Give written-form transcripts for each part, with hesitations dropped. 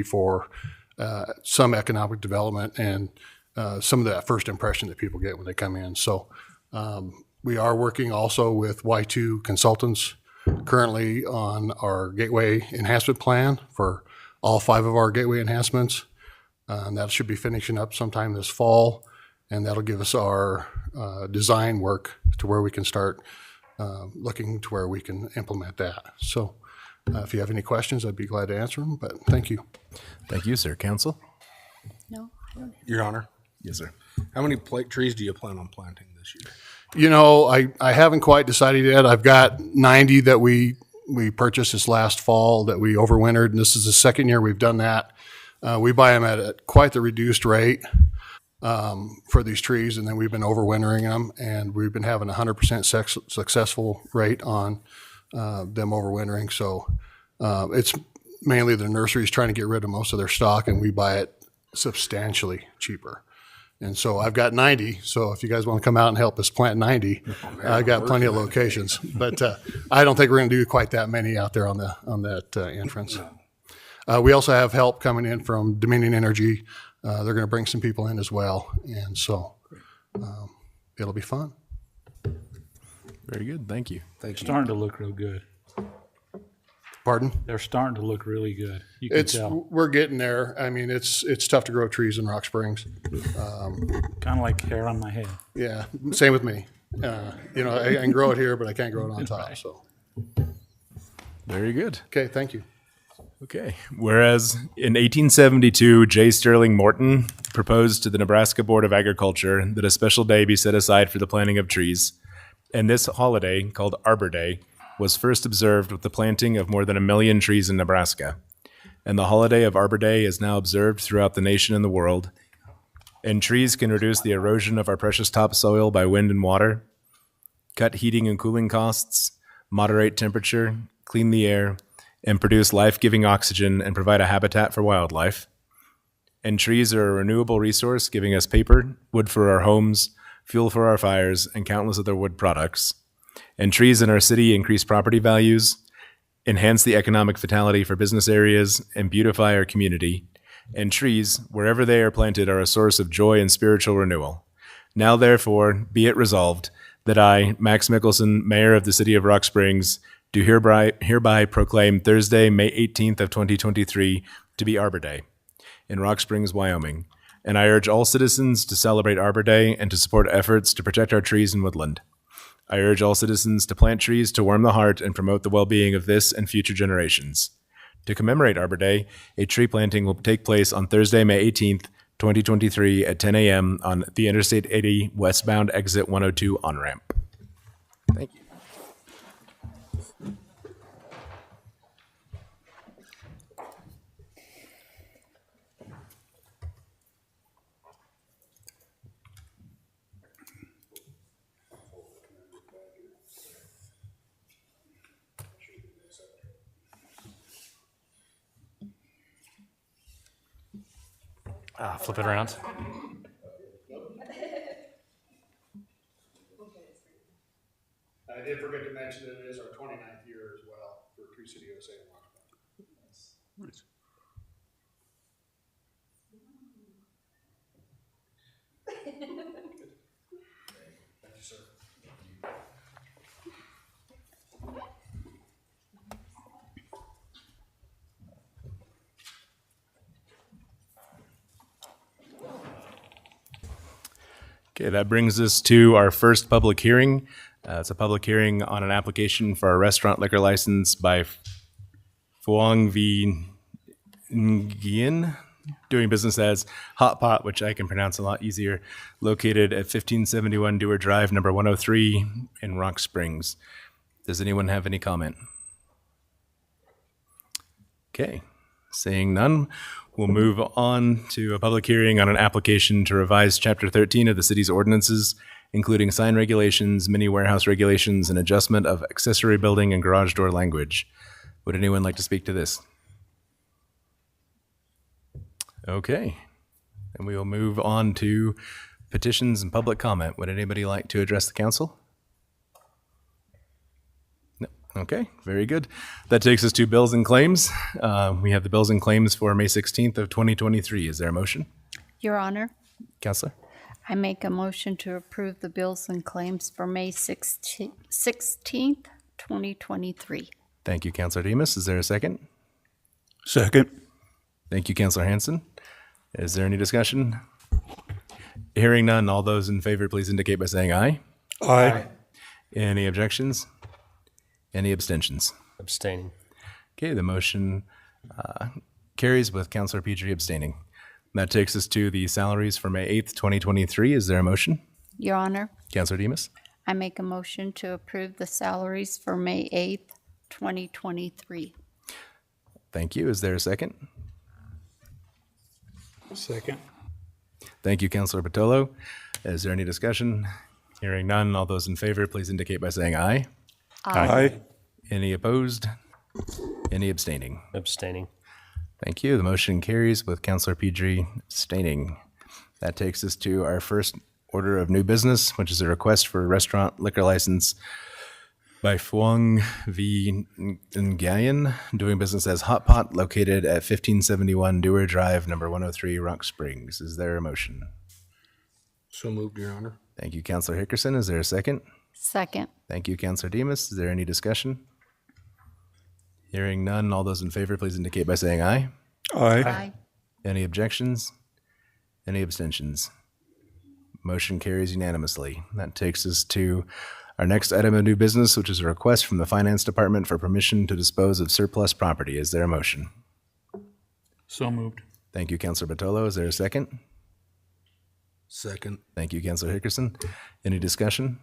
for some economic development and some of that first impression that people get when they come in. So we are working also with Y2 Consultants currently on our gateway enhancement plan for all 5 of our gateway enhancements. And that should be finishing up sometime this fall, and that'll give us our design work to where we can start looking to where we can implement that. So if you have any questions, I'd be glad to answer them, but thank you. Thank you, sir. Council? No, I don't have. Your Honor, Yes, sir. how many trees do you plan on planting this year? You know, I haven't quite decided yet. I've got 90 that we purchased this last fall that we overwintered, and this is the second year we've done that. We buy them at quite the reduced rate for these trees, and then we've been overwintering them, and we've been having 100% successful rate on them overwintering. So it's mainly the nurseries trying to get rid of most of their stock, and we buy it substantially cheaper. And so I've got 90. So if you guys want to come out and help us plant 90, I've got plenty of locations. But I don't think we're going to do quite that many out there on that entrance. We also have help coming in from Dominion Energy. They're going to bring some people in as well. And so it'll be fun. Very good. Thank you. Thank you. Starting to look real good. Pardon? They're starting to look really good. You can tell. We're getting there. I mean, it's tough to grow trees in Rock Springs. Kind of like hair on my head. Yeah, same with me. You know, I can grow it here, but I can't grow it on top. So, Very good. okay, thank you. Okay. Whereas in 1872, J. Sterling Morton proposed to the Nebraska Board of Agriculture that a special day be set aside for the planting of trees. And this holiday, called Arbor Day, was first observed with the planting of more than 1 million trees in Nebraska. And the holiday of Arbor Day is now observed throughout the nation and the world. And trees can reduce the erosion of our precious topsoil by wind and water, cut heating and cooling costs, moderate temperature, clean the air, and produce life-giving oxygen and provide a habitat for wildlife. And trees are a renewable resource, giving us paper, wood for our homes, fuel for our fires, and countless other wood products. And trees in our city increase property values, enhance the economic vitality for business areas, and beautify our community. And trees, wherever they are planted, are a source of joy and spiritual renewal. Now, therefore, be it resolved that I, Max Mickelson, Mayor of the City of Rock Springs, do hereby proclaim Thursday, May 18th of 2023 to be Arbor Day in Rock Springs, Wyoming. And I urge all citizens to celebrate Arbor Day and to support efforts to protect our trees and woodland. I urge all citizens to plant trees to warm the heart and promote the well-being of this and future generations. To commemorate Arbor Day, a tree planting will take place on Thursday, May 18th, 2023 at 10 a.m. on the Interstate 80 westbound exit 102 on-ramp. Thank you. Flip it around. I did forget to mention that it is our 29th year as well for Tree City USA. Nice. Thank you, sir. Okay, that brings us to our first public hearing. It's a public hearing on an application for a restaurant liquor license by Phuong V. Nguyen, doing business as Hot Pot, which I can pronounce a lot easier, located at 1571 Dewar Drive, number 103 in Rock Springs. Does anyone have any comment? Okay, seeing none, we'll move on to a public hearing on an application to revise Chapter 13 of the city's ordinances, including sign regulations, mini warehouse regulations, and adjustment of accessory building and garage door language. Would anyone like to speak to this? Okay, and we will move on to petitions and public comment. Would anybody like to address the council? No. Okay, very good. That takes us to bills and claims. We have the bills and claims for May 16th of 2023. Is there a motion? Your Honor, Counselor? I make a motion to approve the bills and claims for May 16th, 2023. Thank you, Counselor Demas. Is there a second? Second. Thank you, Counselor Hanson. Is there any discussion? Hearing none, all those in favor, please indicate by saying aye. Aye. Any objections? Any abstentions? Abstaining. Okay, the motion carries with Counselor Petrie abstaining. That takes us to the salaries for May 8th, 2023. Is there a motion? Your Honor, Counselor Demas? I make a motion to approve the salaries for May 8th, 2023. Thank you. Is there a second? Second. Thank you, Counselor Patolo. Is there any discussion? Hearing none, all those in favor, please indicate by saying aye. Aye. Any opposed? Any abstaining? Abstaining. Thank you. The motion carries with Counselor Petrie abstaining. That takes us to our first order of new business, which is a request for a restaurant liquor license by Phuong V. Nguyen, doing business as Hot Pot, located at 1571 Dewar Drive, number 103, Rock Springs. Is there a motion? So moved, Your Honor. Thank you, Counselor Hickerson. Is there a second? Second. Thank you, Counselor Demas. Is there any discussion? Hearing none, all those in favor, please indicate by saying aye. Aye. Any objections? Any abstentions? Motion carries unanimously. That takes us to our next item of new business, which is a request from the Finance Department for permission to dispose of surplus property. Is there a motion? So moved. Thank you, Counselor Batolo. Is there a second? Second. Thank you, Counselor Hickerson. Any discussion?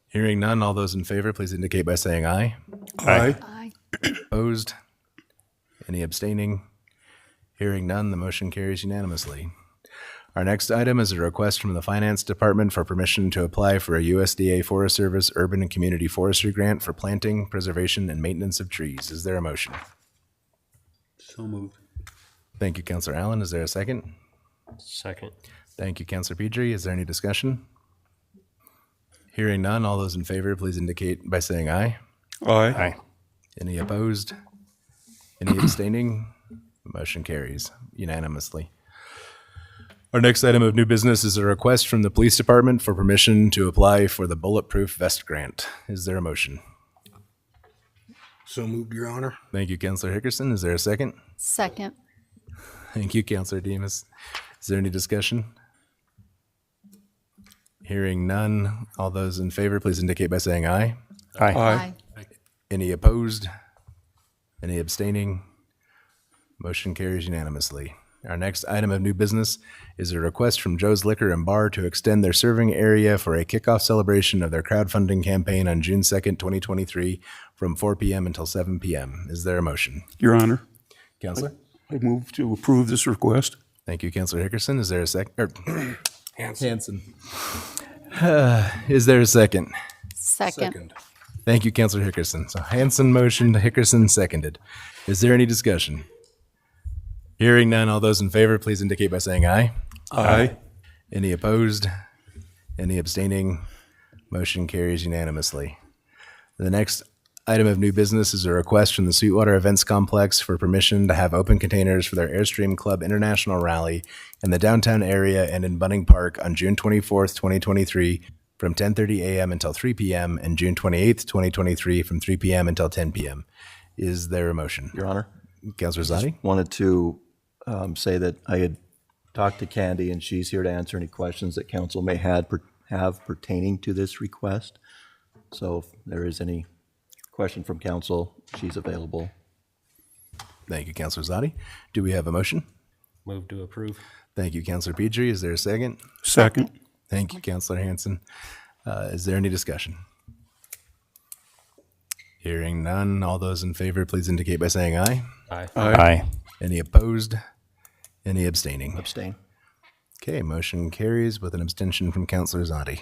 Hearing none, all those in favor, please indicate by saying aye. Aye. Aye. Opposed? Any abstaining? Hearing none, the motion carries unanimously. Our next item is a request from the Finance Department for permission to apply for a USDA Forest Service Urban and Community Forestry Grant for planting, preservation, and maintenance of trees. Is there a motion? So moved. Thank you, Counselor Allen. Is there a second? Second. Thank you, Counselor Petrie. Is there any discussion? Hearing none, all those in favor, please indicate by saying aye. Aye. Any opposed? Any abstaining? Motion carries unanimously. Our next item of new business is a request from the Police Department for permission to apply for the Bulletproof Vest Grant. Is there a motion? So moved, Your Honor. Thank you, Counselor Hickerson. Is there a second? Second. Thank you, Counselor Demas. Is there any discussion? Hearing none, all those in favor, please indicate by saying aye. Aye. Any opposed? Any abstaining? Motion carries unanimously. Our next item of new business is a request from Joe's Liquor and Bar to extend their serving area for a kickoff celebration of their crowdfunding campaign on June 2nd, 2023, from 4 p.m. until 7 p.m. Is there a motion? Your Honor, Counselor? I move to approve this request. Thank you, Counselor Hickerson. Is there a second? Hanson. Is there a second? Second. Thank you, Counselor Hickerson. So Hanson motioned, Hickerson seconded. Is there any discussion? Hearing none, all those in favor, please indicate by saying aye. Aye. Any opposed? Any abstaining? Motion carries unanimously. The next item of new business is a request from the Sweetwater Events Complex for permission to have open containers for their Airstream Club International Rally in the downtown area and in Bunning Park on June 24th, 2023, from 10:30 a.m. until 3 p.m., and June 28th, 2023, from 3 p.m. until 10 p.m. Is there a motion? Your Honor, Councilor Zadi? wanted to say that I had talked to Candy, and she's here to answer any questions that council may have pertaining to this request. So if there is any question from council, she's available. Thank you, Councilor Zadi. Do we have a motion? Move to approve. Thank you, Councilor Petrie. Is there a second? Second. Thank you, Councilor Hanson. Is there any discussion? Hearing none, all those in favor, please indicate by saying aye. Aye. Aye. Any opposed? Any abstaining? Abstain. Okay, motion carries with an abstention from Councilor Zadi.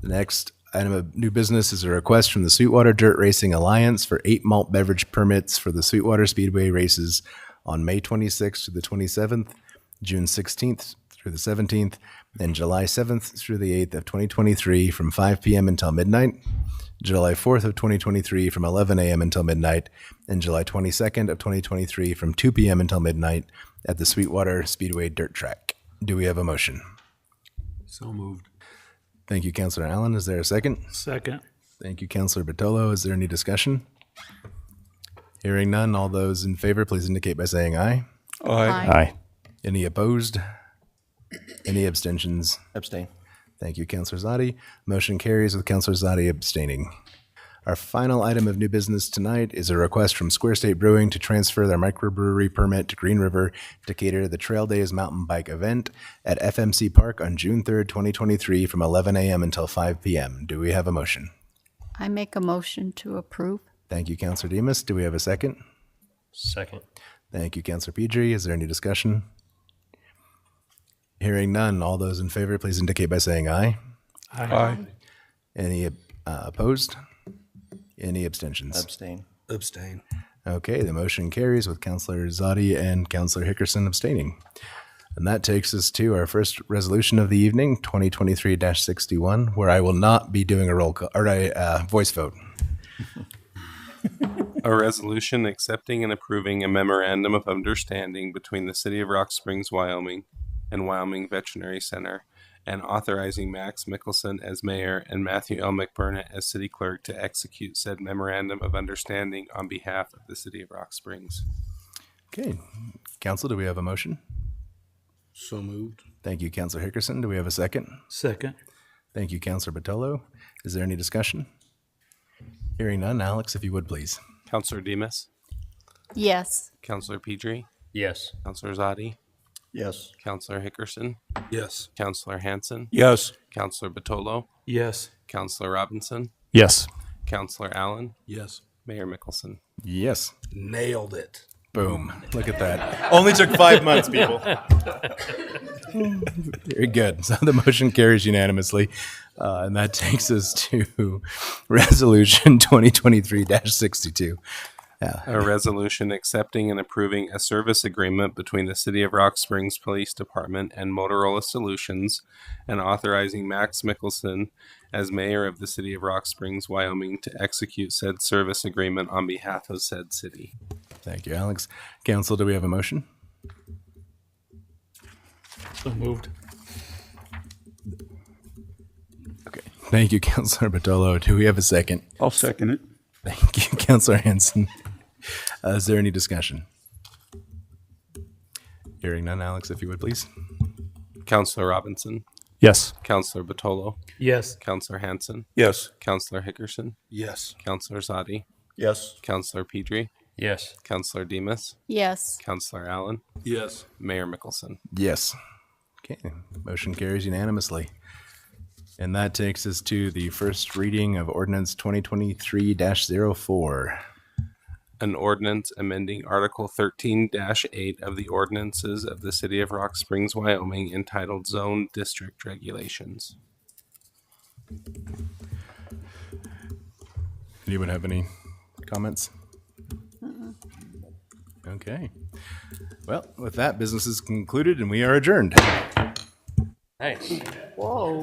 The next item of new business is a request from the Sweetwater Dirt Racing Alliance for 8 malt beverage permits for the Sweetwater Speedway races on May 26th to the 27th, June 16th through the 17th, and July 7th through the 8th of 2023 from 5 p.m. until midnight. July 4th of 2023 from 11 a.m. until midnight, and July 22nd of 2023 from 2 p.m. until midnight at the Sweetwater Speedway Dirt Track. Do we have a motion? So moved. Thank you, Councilor Allen. Is there a second? Second. Thank you, Councilor Batolo. Is there any discussion? Hearing none, all those in favor, please indicate by saying aye. Aye. Any opposed? Any abstentions? Abstain. Thank you, Councilor Zadi. Motion carries with Councilor Zadi abstaining. Our final item of new business tonight is a request from Square State Brewing to transfer their microbrewery permit to Green River to cater the Trail Days mountain bike event at FMC Park on June 3rd, 2023 from 11 a.m. until 5 p.m. Do we have a motion? I make a motion to approve. Thank you, Councilor Demus. Do we have a second? Second. Thank you, Councilor Pedri. Is there any discussion? Hearing none, all those in favor, please indicate by saying aye. Aye. Any opposed? Any abstentions? Abstain. Abstain. Okay, the motion carries with Councilor Zadi and Councilor Hickerson abstaining. And that takes us to our first resolution of the evening, 2023-61, where I will not be doing a roll call or a voice vote. A resolution accepting and approving a memorandum of understanding between the City of Rock Springs, Wyoming and Wyoming Veterinary Center, and authorizing Max Mickelson as mayor and Matthew L. McBurnett as city clerk to execute said memorandum of understanding on behalf of the City of Rock Springs. Okay, Council, do we have a motion? So moved. Thank you, Councilor Hickerson. Do we have a second? Second. Thank you, Councilor Batolo. Is there any discussion? Hearing none, Alex, if you would, please. Councilor Demus, Yes. Councilor Pedri, Yes. Councilor Zadi, Yes. Councilor Hickerson, Yes. Councilor Hanson, Yes. Councilor Batolo, Yes. Councilor Robinson, Yes. Councilor Allen, Yes. Mayor Mickelson. Yes. Nailed it. Boom. Look at that. Only took 5 months, people. Very good. So the motion carries unanimously. And that takes us to Resolution 2023-62. A resolution accepting and approving a service agreement between the City of Rock Springs Police Department and Motorola Solutions, and authorizing Max Mickelson as mayor of the City of Rock Springs, Wyoming, to execute said service agreement on behalf of said city. Thank you, Alex. Council, do we have a motion? So moved. Okay. Thank you, Councilor Batolo. Do we have a second? I'll second it. Thank you, Councilor Hanson. Is there any discussion? Hearing none, Alex, if you would, please. Councilor Robinson, Yes. Councilor Batolo, Yes. Councilor Hanson, Yes. Councilor Hickerson, Yes. Councilor Zadi, Yes. Councilor Pedri, Yes. Councilor Demus, Yes. Councilor Allen, Yes. Mayor Mickelson. Yes. Okay, motion carries unanimously. And that takes us to the first reading of ordinance 2023-04. An ordinance amending Article 13-8 of the ordinances of the City of Rock Springs, Wyoming, entitled Zone District Regulations. Anyone have any comments? Okay. Well, with that, business is concluded and we are adjourned. Nice. Whoa.